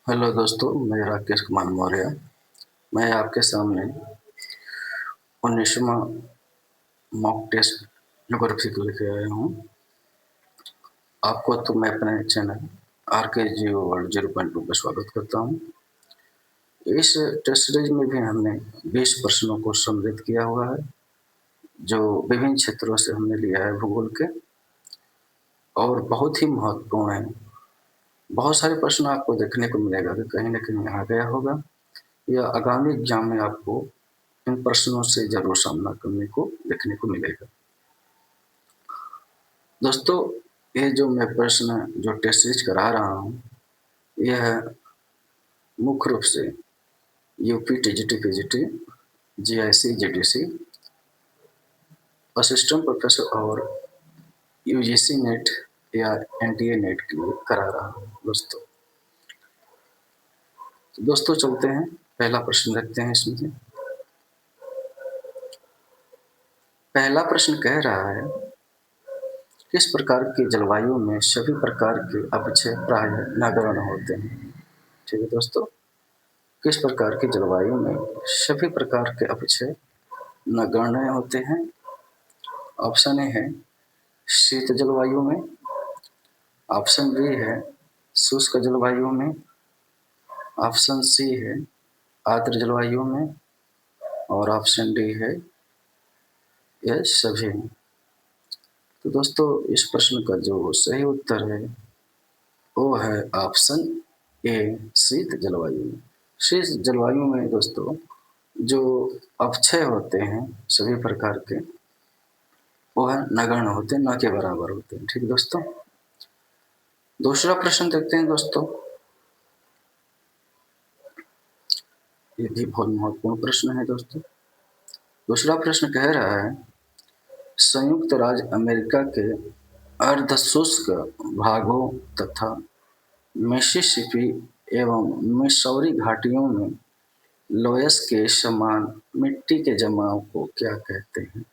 Hello दोस्तों, मैं राकेश कुमार मौर्य। मैं आपके सामने 19वां मॉक टेस्ट ज्योग्राफी को लेके आया हूँ। आपको तो मैं अपने चैनल आर के जियो वर्ल्ड 0.2 पे स्वागत करता हूँ। इस टेस्ट सीरीज में भी हमने 20 प्रश्नों को सम्मिलित किया हुआ है, जो विभिन्न क्षेत्रों से हमने लिया है भूगोल के, और बहुत ही महत्वपूर्ण है। बहुत सारे प्रश्न आपको देखने को मिलेगा कि कहीं न कहीं आ गया होगा, या आगामी एग्जाम में आपको इन प्रश्नों से जरूर सामना करने को देखने को मिलेगा। दोस्तों, ये जो मैं प्रश्न जो टेस्ट सीरीज करा रहा हूँ, यह मुख्य रूप से UP TGT PGT, GIC GDC, assistant professor और यूजीसी नेट या एनटीए नेट के लिए करा रहा हूँ। दोस्तों चलते हैं, पहला प्रश्न देखते हैं। इसमें पहला प्रश्न कह रहा है, किस प्रकार की जलवायु में सभी प्रकार के अपक्षय प्रायः नगण्य होते हैं। ठीक है दोस्तों, किस प्रकार की जलवायु में सभी प्रकार के अपक्षय नगण्य होते हैं। ऑप्शन ए है शीत जलवायु में, ऑप्शन बी है शुष्क जलवायु में, ऑप्शन सी है आर्द्र जलवायु में, और ऑप्शन डी है यह सभी में। तो दोस्तों, इस प्रश्न का जो सही उत्तर है वो है ऑप्शन ए, शीत जलवायु में। शीत जलवायु में दोस्तों जो अपक्षय होते हैं सभी प्रकार के, वो है नगण्य होते हैं, न के बराबर होते हैं। ठीक दोस्तों, दूसरा प्रश्न देखते हैं दोस्तों। ये भी बहुत महत्वपूर्ण प्रश्न है दोस्तों। दूसरा प्रश्न कह रहा है, संयुक्त राज्य अमेरिका के अर्ध शुष्क भागों तथा मिसिसिपी एवं मिसौरी घाटियों में लोयस के समान मिट्टी के जमाव को क्या कहते हैं।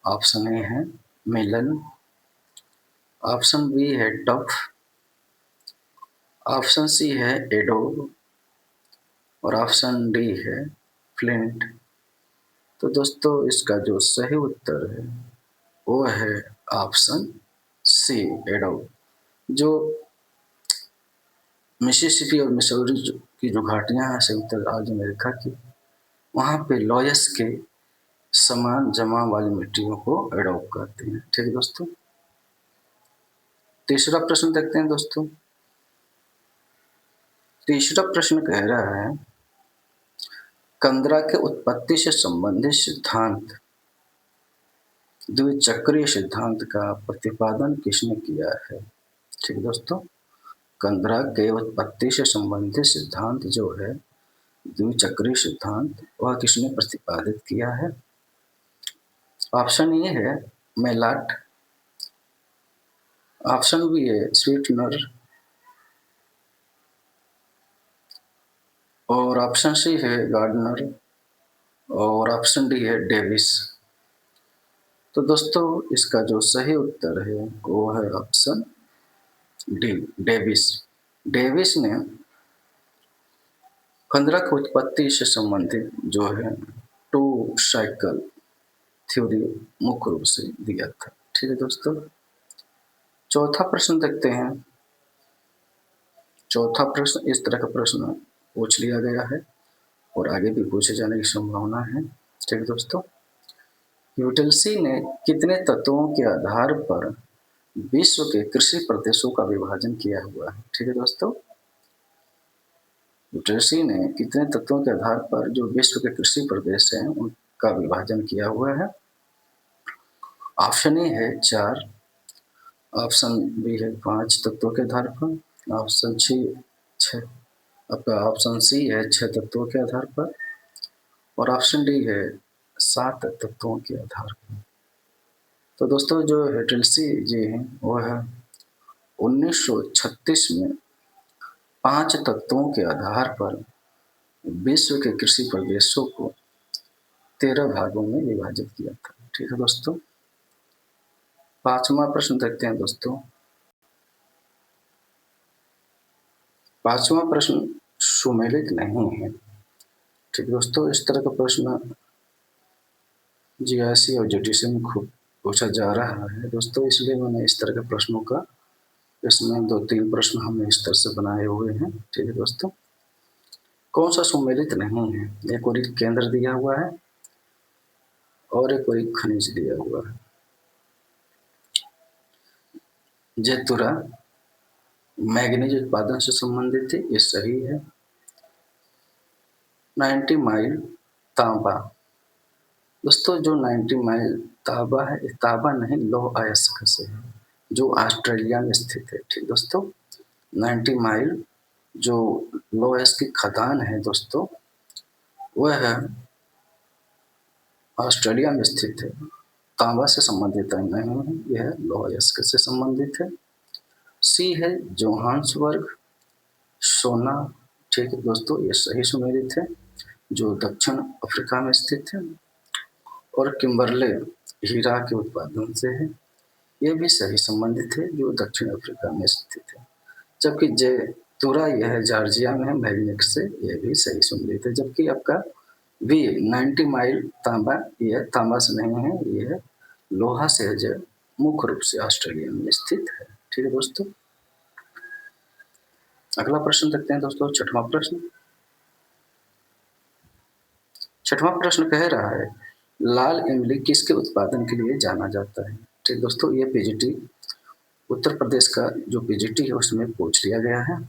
ऑप्शन ए है मिलन, ऑप्शन बी है टफ, ऑप्शन सी है एडोब, और ऑप्शन डी है फ्लिंट। तो दोस्तों, इसका जो सही उत्तर है वो है ऑप्शन सी, एडोब। जो मिसिसिपी और मिसौरी की जो घाटियां हैं संयुक्त राज्य अमेरिका की, वहाँ पे लॉयस के समान जमाव वाली मिट्टियों को एडोब कहते हैं। ठीक है दोस्तों, तीसरा प्रश्न देखते हैं दोस्तों। तीसरा प्रश्न कह रहा है, कंदरा के उत्पत्ति से संबंधित सिद्धांत द्विचक्रीय सिद्धांत का प्रतिपादन किसने किया है। ठीक दोस्तों, कंदरा के उत्पत्ति से संबंधित सिद्धांत जो है द्विचक्रीय सिद्धांत, वह किसने प्रतिपादित किया है। ऑप्शन ए है मेलाट, ऑप्शन बी है स्वीटनर, और ऑप्शन सी है गार्डनर, और ऑप्शन डी है डेविस। तो दोस्तों, इसका जो सही उत्तर है वो है ऑप्शन डी, डेविस। डेविस ने कंदरा की उत्पत्ति से संबंधित जो है टू साइकिल थ्योरी मुख्य रूप से दिया था। ठीक है दोस्तों, चौथा प्रश्न देखते हैं। चौथा प्रश्न इस तरह का प्रश्न पूछ लिया गया है और आगे भी पूछे जाने की संभावना है। ठीक है दोस्तों, यूटिलिटी ने कितने तत्वों के आधार पर विश्व के कृषि प्रदेशों का विभाजन किया हुआ है। ठीक है दोस्तों, यूटिलिटी ने कितने तत्वों के आधार पर जो विश्व के कृषि प्रदेश हैं उनका विभाजन किया हुआ है। ऑप्शन ए है 4, ऑप्शन बी है 5 तत्वों के आधार पर, ऑप्शन छः आपका ऑप्शन सी है 6 तत्वों के आधार पर, और ऑप्शन डी है 7 तत्वों के आधार पर। तो दोस्तों, जो यूटिलिटी जी हैं वो है 1936 में 5 तत्वों के आधार पर विश्व के कृषि प्रदेशों को 13 भागों में विभाजित किया था। ठीक है दोस्तों, पांचवा प्रश्न देखते हैं दोस्तों। पांचवा प्रश्न सुमेलित नहीं है। ठीक दोस्तों, इस तरह का प्रश्न जीआईसी और जीडीसी में खूब पूछा जा रहा है दोस्तों, इसलिए मैंने इस तरह के प्रश्नों का इसमें 2-3 प्रश्न हमने इस तरह से बनाए हुए हैं। ठीक है दोस्तों, कौन सा सुमेलित नहीं है? एक और केंद्र दिया हुआ है और एक और खनिज दिया हुआ है। जेतुरा मैग्नीज उत्पादन से संबंधित है, ये सही है। 90 माइल तांबा, दोस्तों जो 90 माइल तांबा है, तांबा नहीं लौह अयस्क से है, जो ऑस्ट्रेलिया में स्थित है। ठीक दोस्तों, 90 माइल जो लौह अयस्क की खदान है दोस्तों, वह है ऑस्ट्रेलिया में स्थित है। तांबा से संबंधित नहीं है, यह लौह अयस्क से संबंधित है। सी है जोहान्सबर्ग सोना। ठीक है दोस्तों, ये सही सुमेलित है, जो दक्षिण अफ्रीका में स्थित है। और किम्बरले हीरा के उत्पादन से है, ये भी सही संबंधित है, जो दक्षिण अफ्रीका में स्थित है। जबकि जेतुरा यह जॉर्जिया में है, मैग्नीज से, यह भी सही सुमेलित है। जबकि आपका वी 90 माइल तांबा, यह तांबा से नहीं है, यह लोहा से है, जो मुख्य रूप से ऑस्ट्रेलिया में स्थित है। ठीक है दोस्तों, अगला प्रश्न देखते हैं दोस्तों, छठवां प्रश्न। छठवां प्रश्न कह रहा है, लाल इमली किसके उत्पादन के लिए जाना जाता है? ठीक दोस्तों, ये पीजीटी उत्तर प्रदेश का जो पीजीटी है उसमें पूछ लिया गया है।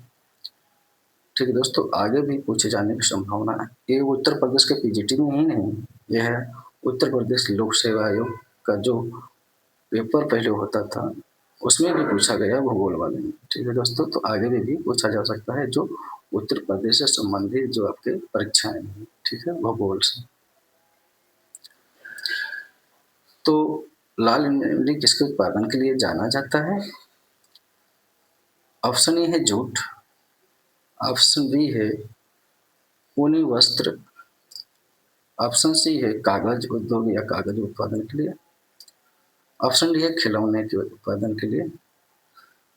ठीक है दोस्तों, आगे भी पूछे जाने की संभावना है। ये उत्तर प्रदेश के पीजीटी में ही नहीं, यह है उत्तर प्रदेश लोक सेवा आयोग का जो पेपर पहले होता था, उसमें भी पूछा गया भूगोल वाले में। ठीक है दोस्तों, तो आगे भी पूछा जा सकता है, जो उत्तर प्रदेश से संबंधित जो आपके परीक्षाएं हैं, ठीक है, भूगोल से। तो लाल इमली किसके उत्पादन के लिए जाना जाता है? ऑप्शन ए है जूट, ऑप्शन बी है ऊनी वस्त्र, ऑप्शन सी है कागज उद्योग या कागज उत्पादन के लिए, ऑप्शन डी है खिलौने के उत्पादन के लिए।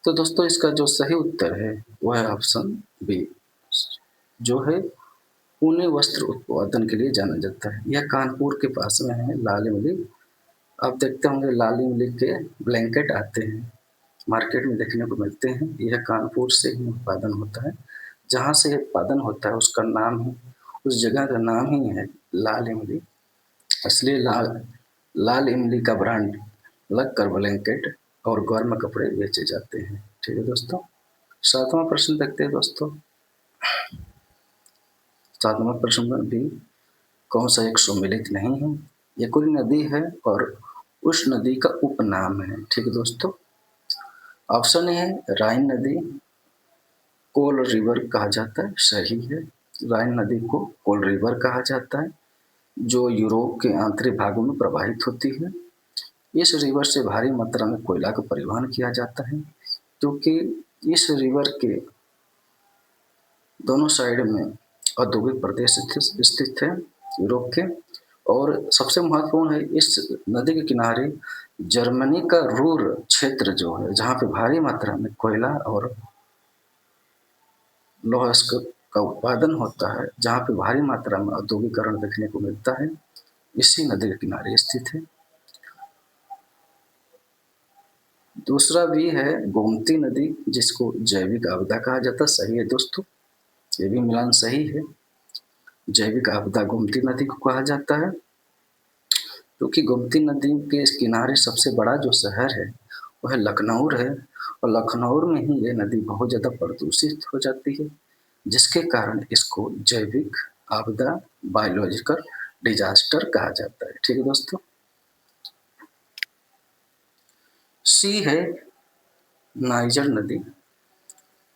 तो दोस्तों इसका जो सही उत्तर है वह है ऑप्शन बी, जो है ऊनी वस्त्र उत्पादन के लिए जाना जाता है। यह कानपुर के पास में है लाल इमली। आप देखते होंगे लाल इमली के ब्लैंकेट आते हैं, मार्केट में देखने को मिलते हैं। यह कानपुर से ही उत्पादन होता है, जहाँ से उत्पादन होता है उसका नाम ही, उस जगह का नाम ही है लाल इमली। इसलिए लाल इमली का ब्रांड लग कर ब्लैंकेट और गर्म कपड़े बेचे जाते हैं। ठीक है दोस्तों, सातवां प्रश्न देखते हैं दोस्तों। सातवां प्रश्न में भी कौन सा एक सुमेलित नहीं है? ये कोई नदी है और उस नदी का उपनाम है। ठीक है दोस्तों, ऑप्शन ए है राइन नदी, कोल रिवर कहा जाता है, सही है। राइन नदी को कोल रिवर कहा जाता है, जो यूरोप के आंतरिक भागों में प्रवाहित होती है। इस रिवर से भारी मात्रा में कोयला का परिवहन किया जाता है, क्योंकि इस रिवर के दोनों साइड में औद्योगिक प्रदेश स्थित है यूरोप के। और सबसे महत्वपूर्ण है, इस नदी के किनारे जर्मनी का रूर क्षेत्र जो है, जहाँ पे भारी मात्रा में कोयला और लौह अयस्क का उत्पादन होता है, जहाँ पे भारी मात्रा में औद्योगिकरण देखने को मिलता है, इसी नदी के किनारे स्थित है। दूसरा भी है गोमती नदी, जिसको जैविक आपदा कहा जाता है, सही है दोस्तों, ये भी मिलान सही है। जैविक आपदा गोमती नदी को कहा जाता है, क्योंकि गोमती नदी के किनारे सबसे बड़ा जो शहर है वह लखनऊ है, और लखनऊ में ही ये नदी बहुत ज़्यादा प्रदूषित हो जाती है, जिसके कारण इसको जैविक आपदा बायोलॉजिकल डिजास्टर कहा जाता है। ठीक है दोस्तों, सी है नाइजर नदी,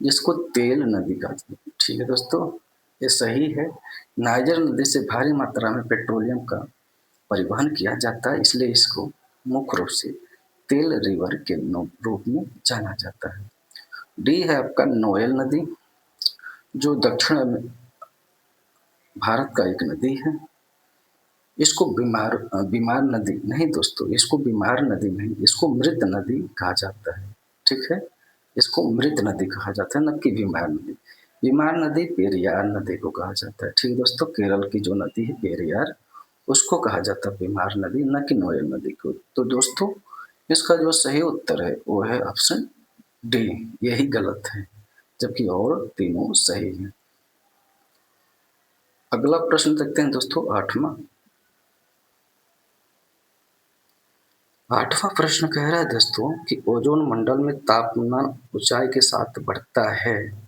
जिसको तेल नदी कहते हैं। ठीक है दोस्तों, ये सही है। नाइजर नदी से भारी मात्रा में पेट्रोलियम का परिवहन किया जाता है, इसलिए इसको मुख्य रूप से तेल रिवर के रूप में जाना जाता है। डी है आपका नोएल नदी, जो दक्षिण में भारत का एक नदी है। इसको बीमार नदी नहीं दोस्तों, इसको बीमार नदी नहीं, इसको मृत नदी कहा जाता है। ठीक है, इसको मृत नदी कहा जाता है, न कि बीमार नदी। बीमार नदी पेरियार नदी को कहा जाता है। ठीक है दोस्तों, केरल की जो नदी है पेरियार, उसको कहा जाता है बीमार नदी, न कि नोयल नदी को। तो दोस्तों इसका जो सही उत्तर है वो है ऑप्शन डी, यही गलत है, जबकि और तीनों सही हैं। अगला प्रश्न देखते हैं दोस्तों, आठवां। आठवां प्रश्न कह रहा है दोस्तों कि ओजोन मंडल में तापमान ऊंचाई के साथ बढ़ता है।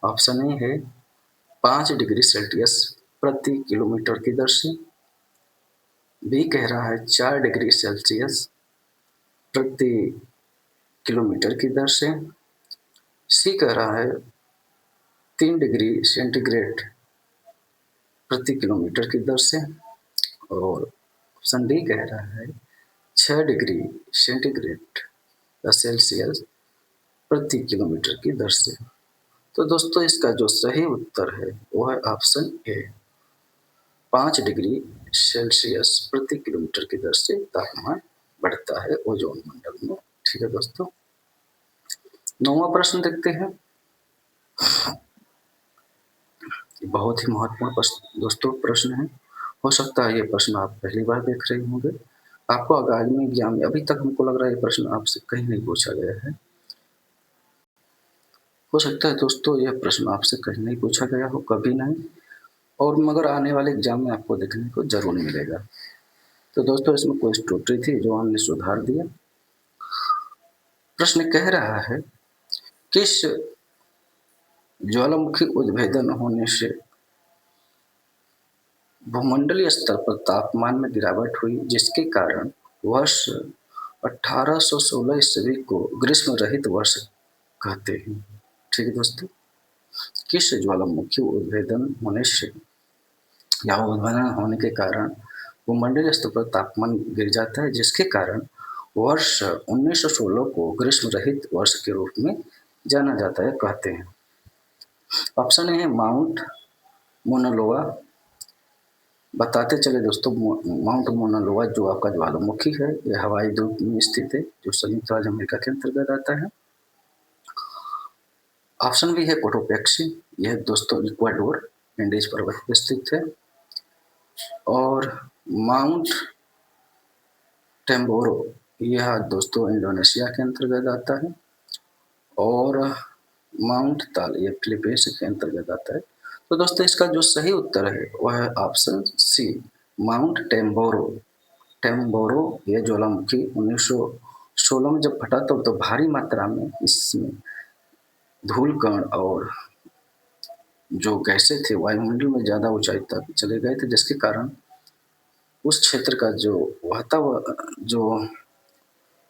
ऑप्शन ए है 5 डिग्री सेल्सियस प्रति किलोमीटर की दर से, बी कह रहा है 4 डिग्री सेल्सियस प्रति किलोमीटर की दर से, सी कह रहा है 3 डिग्री सेंटीग्रेड प्रति किलोमीटर की दर से, और ऑप्शन डी कह रहा है 6 डिग्री सेंटीग्रेड या सेल्सियस प्रति किलोमीटर की दर से। तो दोस्तों इसका जो सही उत्तर है वो है ऑप्शन ए, 5 डिग्री सेल्सियस प्रति किलोमीटर की दर से तापमान बढ़ता है ओजोन मंडल में। ठीक है दोस्तों, नौवां प्रश्न देखते हैं। बहुत ही महत्वपूर्ण प्रश्न दोस्तों प्रश्न है। हो सकता है ये प्रश्न आप पहली बार देख रहे होंगे, आपको आगामी एग्जाम में अभी तक हमको लग रहा है ये प्रश्न आपसे कहीं नहीं पूछा गया है। हो सकता है दोस्तों यह प्रश्न आपसे कहीं नहीं पूछा गया हो, कभी नहीं, और मगर आने वाले एग्जाम में आपको देखने को जरूर मिलेगा। तो दोस्तों इसमें कुछ त्रुटि थी जो हमने सुधार दिया। प्रश्न कह रहा है किस ज्वालामुखी उद्भेदन होने से भूमंडलीय स्तर पर तापमान में गिरावट हुई, जिसके कारण वर्ष 1816 ईस्वी को ग्रीष्म रहित वर्ष कहते हैं। ठीक है दोस्तों, किस ज्वालामुखी उद्भेदन होने से या उद्भेदन होने के कारण भूमंडलीय स्तर पर तापमान गिर जाता है, जिसके कारण वर्ष 1916 को ग्रीष्म रहित वर्ष के रूप में जाना जाता है कहते हैं। ऑप्शन ए है माउंट मोनालोआ। बताते चले दोस्तों, माउंट मोनालोआ जो आपका ज्वालामुखी है, यह हवाई द्वीप में स्थित है जो संयुक्त राज्य अमेरिका के अंतर्गत आता है। ऑप्शन बी है कोटोपेक्सी, यह दोस्तों इक्वाडोर एंडीज पर्वत पर स्थित है। और माउंट टेम्बोरो, यह दोस्तों इंडोनेशिया के अंतर्गत आता है। और माउंट ताल, यह फिलीपींस के अंतर्गत आता है। तो दोस्तों इसका जो सही उत्तर है वह है ऑप्शन सी, माउंट टेम्बोरो। टेम्बोरो यह ज्वालामुखी 1916 में जब फटा तो भारी मात्रा में इसमें धूल कण और जो गैसें थे वायुमंडल में ज़्यादा ऊंचाई तक चले गए थे, जिसके कारण उस क्षेत्र का जो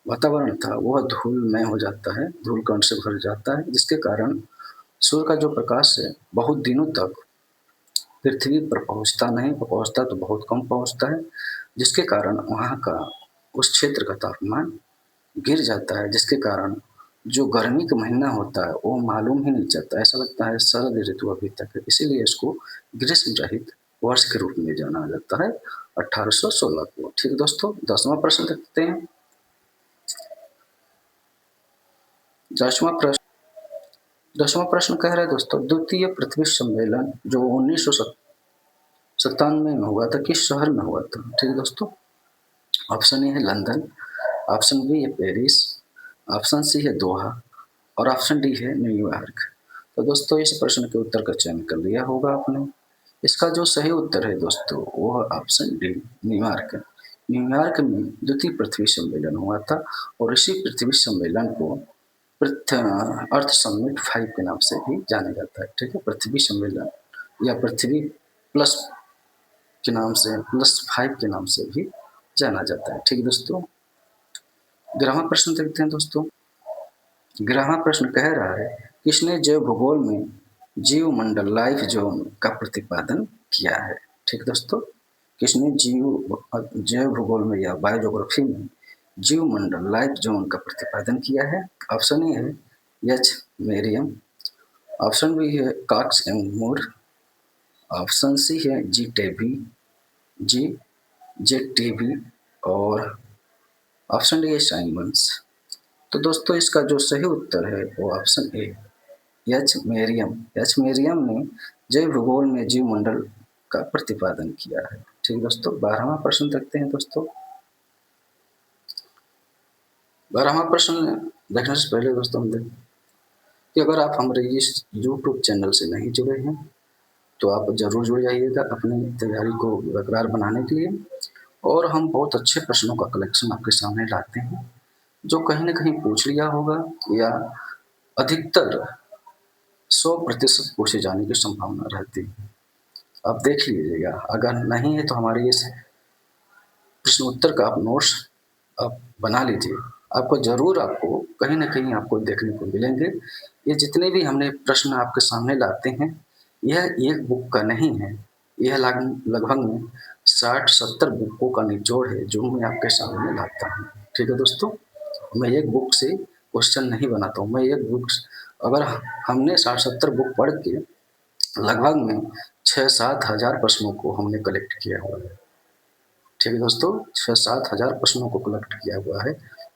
वातावरण था वह धूलमय हो जाता है, धूल कण से भर जाता है, जिसके कारण सूर्य का जो प्रकाश है बहुत दिनों तक पृथ्वी पर पहुंचता नहीं, पहुंचता तो बहुत कम पहुंचता है, जिसके कारण वहाँ का उस क्षेत्र का तापमान गिर जाता है, जिसके कारण जो गर्मी का महीना होता है वो मालूम ही नहीं चलता, ऐसा लगता है शरद ऋतु अभी तक है। इसीलिए इसको ग्रीष्म रहित वर्ष के रूप में जाना जाता है 1816 को। ठीक दोस्तों, 10वां प्रश्न देखते हैं। 10वां प्रश्न कह रहा है दोस्तों, द्वितीय पृथ्वी सम्मेलन जो 1997 में हुआ था, किस शहर में हुआ था? ठीक है दोस्तों, ऑप्शन ए है लंदन, ऑप्शन बी है पेरिस, ऑप्शन सी है दोहा, और ऑप्शन डी है न्यूयॉर्क। तो दोस्तों इस प्रश्न के उत्तर का चयन कर लिया होगा आपने। इसका जो सही उत्तर है दोस्तों वो है ऑप्शन डी, न्यूयॉर्क। न्यूयॉर्क में द्वितीय पृथ्वी सम्मेलन हुआ था, और इसी पृथ्वी सम्मेलन को अर्थ समिट 5 के नाम से भी जाना जाता है। ठीक है, पृथ्वी सम्मेलन या पृथ्वी प्लस के नाम से, +5 के नाम से भी जाना जाता है। ठीक है दोस्तों, 11वां प्रश्न देखते हैं दोस्तों। 11वां प्रश्न कह रहा है किसने जैव भूगोल में जीव मंडल लाइफ जोन का प्रतिपादन किया है? ठीक दोस्तों, किसने जैव भूगोल में या बायोज्योग्राफी में जीव मंडल लाइफ जोन का प्रतिपादन किया है? ऑप्शन ए है एच मेरियम, ऑप्शन बी है Cox and Moore, option C है जी जे टीवी, और ऑप्शन डी है साइमंस। तो दोस्तों इसका जो सही उत्तर है वो ऑप्शन ए एच मेरियम ने जैव भूगोल में जीवमंडल का प्रतिपादन किया है। ठीक दोस्तों, 12वां प्रश्न देखते हैं दोस्तों। 12वां प्रश्न देखने से पहले दोस्तों हम देखें कि अगर आप हमारे इस यूट्यूब चैनल से नहीं जुड़े हैं तो आप ज़रूर जुड़ जाइएगा अपनी तैयारी को बरकरार बनाने के लिए। और हम बहुत अच्छे प्रश्नों का कलेक्शन आपके सामने लाते हैं जो कहीं न कहीं पूछ लिया होगा या अधिकतर 100% पूछे जाने की संभावना रहती है। आप देख लीजिएगा, अगर नहीं है तो हमारे इस प्रश्न उत्तर का आप नोट्स आप बना लीजिए। आपको कहीं न कहीं आपको देखने को मिलेंगे। ये जितने भी हमने प्रश्न आपके सामने लाते हैं, यह एक बुक का नहीं है। यह लगभग में 60-70 बुकों का निचोड़ है जो मैं आपके सामने लाता हूँ। ठीक है दोस्तों? मैं एक बुक से क्वेश्चन नहीं बनाता हूँ। मैं एक बुक अगर हमने 60-70 बुक पढ़ के लगभग में 6-7 हज़ार प्रश्नों को हमने कलेक्ट किया हुआ है। ठीक है दोस्तों, 6-7 हज़ार प्रश्नों को कलेक्ट किया हुआ है।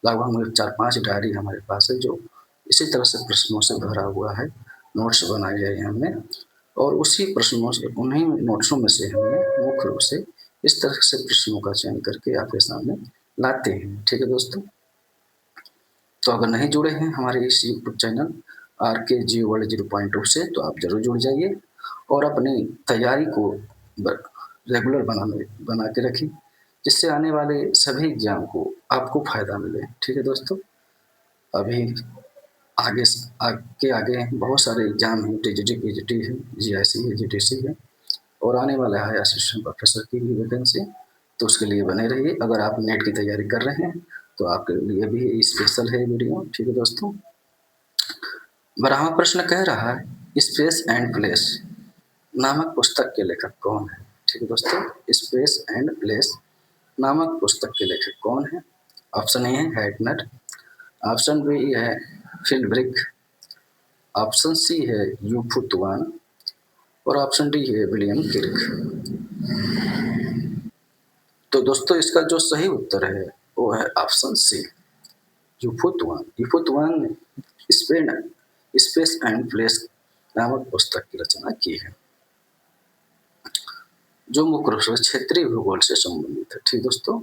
लगभग में 4-5 डायरी हमारे पास है जो इसी तरह से प्रश्नों से भरा हुआ है। नोट्स बनाए गए हैं हमने और उसी प्रश्नों से, उन्हीं नोट्सों में से हमने मुख्य रूप से इस तरह से प्रश्नों का चयन करके आपके सामने लाते हैं। ठीक है दोस्तों, तो अगर नहीं जुड़े हैं हमारे इस यूट्यूब चैनल RK जियो वर्ल्ड 0.2 से तो आप जरूर जुड़ जाइए और अपनी तैयारी को रेगुलर बना के रखें जिससे आने वाले सभी एग्जाम को आपको फायदा मिले। ठीक है दोस्तों, अभी आगे बहुत सारे एग्जाम हैं। TGT, PGT है, GIC है, GTC है और आने वाला है असिस्टेंट प्रोफेसर की भी वैकेंसी। तो उसके लिए बने रहिए। अगर आप नेट की तैयारी कर रहे हैं तो आपके लिए भी स्पेशल है वीडियो। ठीक है दोस्तों, 12वां प्रश्न कह रहा है स्पेस एंड प्लेस नामक पुस्तक के लेखक कौन है। ठीक है दोस्तों, स्पेस एंड प्लेस नामक पुस्तक के लेखक कौन है। ऑप्शन ए है हैटनर, ऑप्शन बी है फिलब्रिक, ऑप्शन सी है यूफू तुआन और ऑप्शन डी है विलियम किर्क। तो दोस्तों इसका जो सही उत्तर है वो है ऑप्शन सी यूफू तुआन। यूफू तुआन ने स्पेस एंड प्लेस नामक पुस्तक की रचना की है जो मुख्य रूप से क्षेत्रीय भूगोल से संबंधित है। ठीक दोस्तों,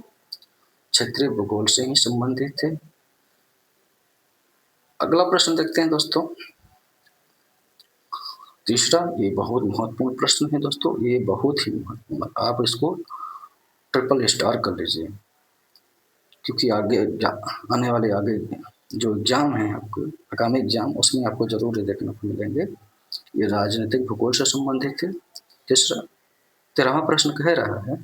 क्षेत्रीय भूगोल से ही संबंधित है। अगला प्रश्न देखते हैं दोस्तों, तीसरा। ये बहुत महत्वपूर्ण प्रश्न है दोस्तों, ये बहुत ही महत्वपूर्ण, आप इसको ट्रिपल स्टार कर लीजिए क्योंकि आने वाले जो एग्जाम है आपको आगामी एग्जाम उसमें आपको जरूर ये देखने को मिलेंगे। ये राजनीतिक भूगोल से संबंधित है। तीसरा 13वां प्रश्न कह रहा है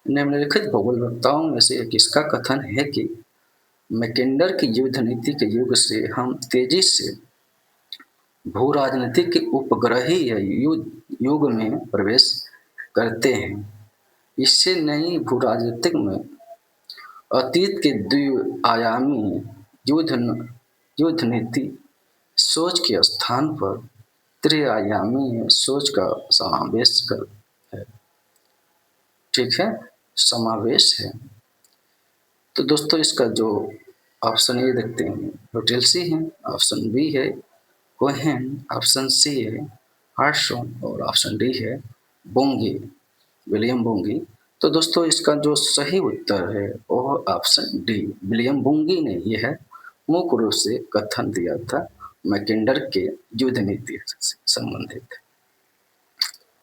निम्नलिखित भूगोल वक्ताओं में से किसका कथन है कि मैकेंडर की युद्ध नीति के युग से हम तेजी से भू राजनीति के उपग्रहीय युग में प्रवेश करते हैं। इससे नई भू राजनीतिक में अतीत के द्विआयामी युद्ध नीति सोच के स्थान पर त्रिआयामी सोच का समावेश है। ठीक है, समावेश है। तो दोस्तों इसका जो ऑप्शन ए देखते हैं रोटेल्सी है, ऑप्शन बी है कोहेन, ऑप्शन सी है हार्टसॉन और ऑप्शन डी है बोंगी, विलियम बोंगी। तो दोस्तों इसका जो सही उत्तर है वो ऑप्शन डी विलियम बोंगी ने यह मुख्य रूप से कथन दिया था मैकेंडर के युद्ध नीति से संबंधित।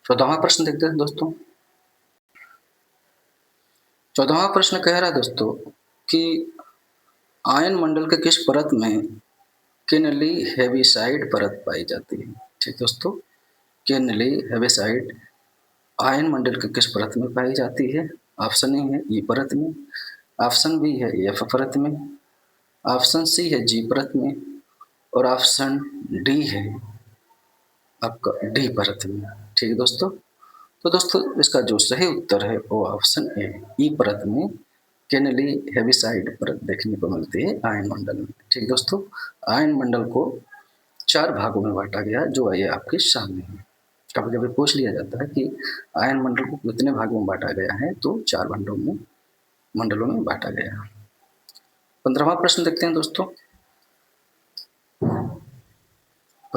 14वां प्रश्न देखते हैं दोस्तों। 14वां प्रश्न कह रहा है दोस्तों कि आयन मंडल के किस परत में किनली हेविसाइड परत पाई जाती है। ठीक दोस्तों, किनली हेविसाइड आयन मंडल के किस परत में पाई जाती है। ऑप्शन ए है ई परत में, ऑप्शन बी है एफ परत में, ऑप्शन सी है जी परत में और ऑप्शन डी है आपका डी परत में। ठीक है दोस्तों, तो दोस्तों इसका जो सही उत्तर है वो ऑप्शन ए ई परत में केनली हेविसाइड परत देखने को मिलती है आयन मंडल में। ठीक दोस्तों, आयन मंडल को 4 भागों में बांटा गया जो ये आपके सामने है। कभी कभी पूछ लिया जाता है कि आयन मंडल को कितने भागों में बांटा गया है, तो 4 मंडलों में बांटा गया है। 15वां प्रश्न देखते हैं दोस्तों।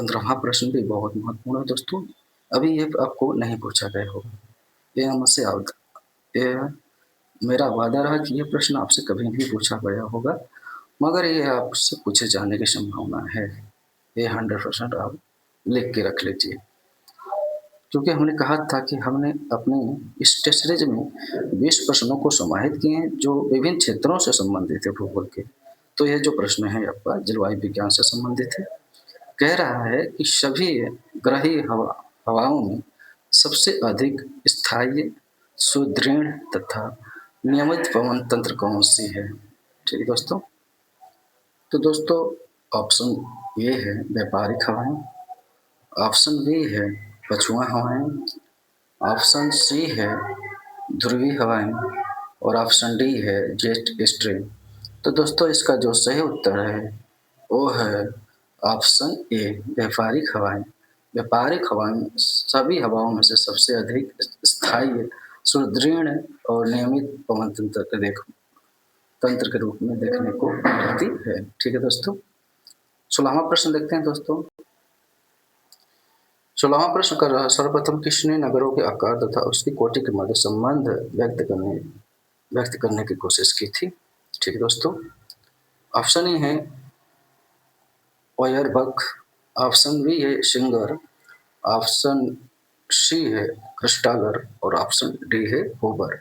15वां प्रश्न भी बहुत महत्वपूर्ण है दोस्तों। अभी ये आपको नहीं पूछा गया होगा। ये हमसे ये मेरा वादा रहा कि ये प्रश्न आपसे कभी नहीं पूछा गया होगा, मगर ये आपसे पूछे जाने की संभावना है। ये 100% आप लिख के रख लीजिए। क्योंकि हमने कहा था कि हमने अपने इस टेस्ट सीरीज में 20 प्रश्नों को समाहित किए हैं जो विभिन्न क्षेत्रों से संबंधित है भूगोल के। तो ये जो प्रश्न है आपका जलवायु विज्ञान से संबंधित है। कह रहा है कि सभी ग्रहीय हवाओं में सबसे अधिक स्थायी, सुदृढ़ तथा नियमित पवन तंत्र कौन सी है? ठीक है दोस्तों। तो दोस्तों ऑप्शन ए है व्यापारिक हवाएं, ऑप्शन बी है पछुआ हवाएं, ऑप्शन सी है ध्रुवीय हवाएं और ऑप्शन डी है जेट स्ट्रीम। तो दोस्तों इसका जो सही उत्तर है वो है ऑप्शन ए व्यापारिक हवाएं। व्यापारिक हवाएं सभी हवाओं में से सबसे अधिक स्थायी, सुदृढ़ और नियमित पवन तंत्र के रूप में देखने को मिलती है। ठीक है दोस्तों। 16वां प्रश्न देखते हैं दोस्तों। 16वां प्रश्न कर रहा है, सर्वप्रथम किसने नगरों के आकार तथा उसकी कोटि के मध्य संबंध व्यक्त करने की कोशिश की थी? ठीक है दोस्तों। ऑप्शन ए है ऑयरबख, ऑप्शन बी है सिंगर, ऑप्शन सी है क्रिस्टालर और ऑप्शन डी है होबर।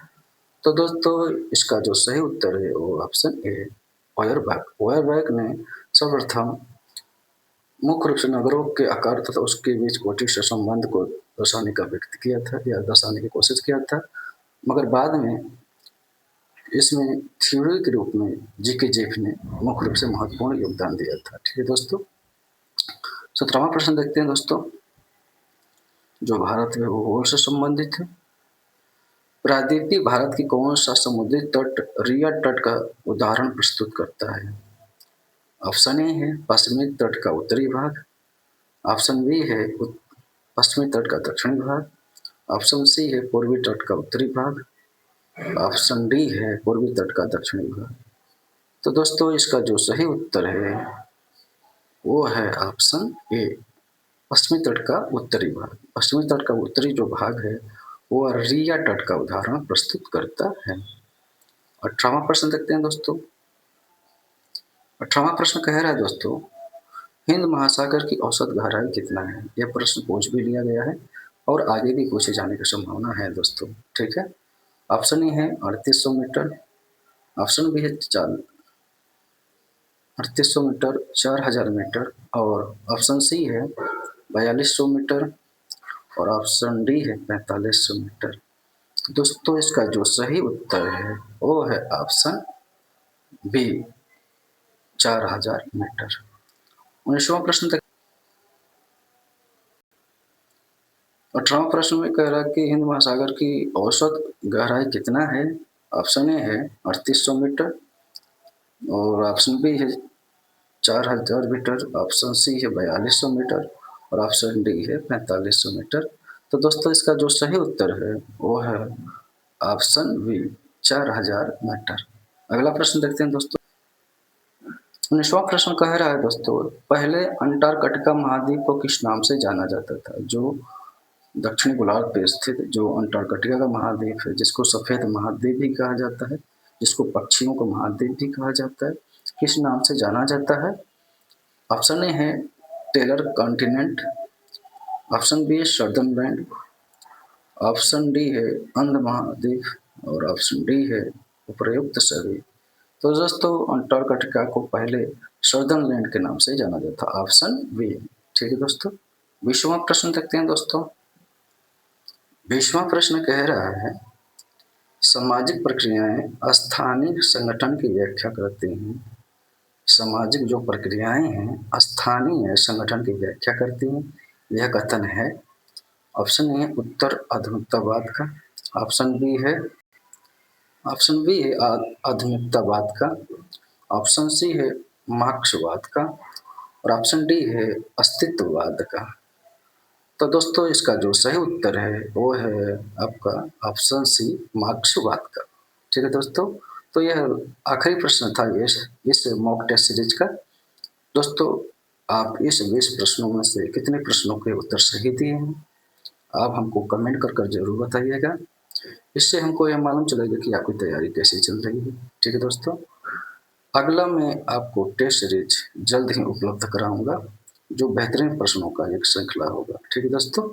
तो दोस्तों इसका जो सही उत्तर है वो ऑप्शन ए ऑयरबैक। ऑयरबैक ने सर्वप्रथम मुख्य रूप से नगरों के आकार तथा उसके बीच कोटि से संबंध को दर्शाने का व्यक्त किया था या दर्शाने की कोशिश किया था, मगर बाद में इसमें थ्योरी के रूप में जीके जेफ ने मुख्य रूप से महत्वपूर्ण योगदान दिया था। ठीक है दोस्तों। 17वां प्रश्न देखते हैं दोस्तों, जो भारत में भूगोल से संबंधित है। प्रायद्वीपीय भारत की कौन सा समुद्री तट रिया तट का उदाहरण प्रस्तुत करता है? ऑप्शन ए है पश्चिमी तट का उत्तरी भाग, ऑप्शन बी है पश्चिमी तट का दक्षिणी भाग, ऑप्शन सी है पूर्वी तट का उत्तरी भाग, ऑप्शन डी है पूर्वी तट का दक्षिणी भाग। तो दोस्तों इसका जो सही उत्तर है वो है ऑप्शन ए पश्चिमी तट का उत्तरी भाग। पश्चिमी तट का उत्तरी जो भाग है वो रिया तट का उदाहरण प्रस्तुत करता है। 18वां प्रश्न देखते हैं दोस्तों। 18वां प्रश्न कह रहा है दोस्तों, हिंद महासागर की औसत गहराई कितना है? यह प्रश्न पूछ भी लिया गया है और आगे भी पूछे जाने की संभावना है दोस्तों। ठीक है। ऑप्शन ए है 3800 मीटर, ऑप्शन बी है 3800 मीटर, 4000 मीटर और ऑप्शन सी है 4200 मीटर और ऑप्शन डी है 4500 मीटर। तो दोस्तों इसका जो सही उत्तर है वो है ऑप्शन बी 4000 मीटर। 19वां प्रश्न तक 18वां प्रश्न में कह रहा है कि हिंद महासागर की औसत गहराई कितना है? ऑप्शन ए है 3800 मीटर और ऑप्शन बी है 4000 मीटर, ऑप्शन सी है 4200 मीटर और ऑप्शन डी है 4500 मीटर। तो दोस्तों इसका जो सही उत्तर है वो है ऑप्शन बी 4000 मीटर। अगला प्रश्न देखते हैं दोस्तों। 19वां प्रश्न कह रहा है दोस्तों, पहले अंटार्कटिका महाद्वीप को किस नाम से जाना जाता था? जो दक्षिणी गोलार्ध पे स्थित जो अंटार्कटिका का महाद्वीप है, जिसको सफेद महाद्वीप भी कहा जाता है, जिसको पक्षियों का महाद्वीप भी कहा जाता है, किस नाम से जाना जाता है? ऑप्शन ए है टेलर कॉन्टिनेंट, ऑप्शन बी है सदर्न लैंड, ऑप्शन डी है अंध महाद्वीप और ऑप्शन डी है उपयुक्त सभी। तो दोस्तों अंटार्कटिका को पहले सदर्न लैंड के नाम से जाना जाता था, ऑप्शन बी। ठीक है दोस्तों। 20वां प्रश्न देखते हैं दोस्तों। 20वां प्रश्न कह रहा है, सामाजिक प्रक्रियाएं स्थानीय संगठन की व्याख्या करती हैं। सामाजिक जो प्रक्रियाएं हैं स्थानीय संगठन की व्याख्या करती हैं। यह कथन है। ऑप्शन ए उत्तर आधुनिकतावाद का, ऑप्शन बी है आधुनिकतावाद का, ऑप्शन सी है मार्क्सवाद का और ऑप्शन डी है अस्तित्ववाद का। तो दोस्तों इसका जो सही उत्तर है वो है आपका ऑप्शन सी मार्क्सवाद का। ठीक है दोस्तों। तो यह आखिरी प्रश्न था इस मॉक टेस्ट सीरीज का। दोस्तों आप इस 20 प्रश्नों में से कितने प्रश्नों के उत्तर सही दिए हैं, आप हमको कमेंट कर ज़रूर बताइएगा। इससे हमको यह मालूम चलेगा कि आपकी तैयारी कैसी चल रही है। ठीक है दोस्तों, अगला मैं आपको टेस्ट सीरीज जल्द ही उपलब्ध कराऊंगा, जो बेहतरीन प्रश्नों का एक श्रृंखला होगा। ठीक है दोस्तों,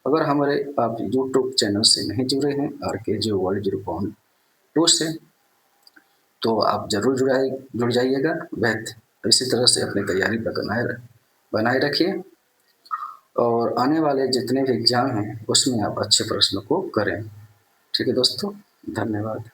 अगर हमारे आप यूट्यूब चैनल से नहीं जुड़े हैं RKG वर्ल्ड 0.2 से, तो आप जरूर जुड़ जाइएगा। वह इसी तरह से अपनी तैयारी पर बनाए रखिए, और आने वाले जितने भी एग्जाम हैं उसमें आप अच्छे प्रश्न को करें। ठीक है दोस्तों, धन्यवाद।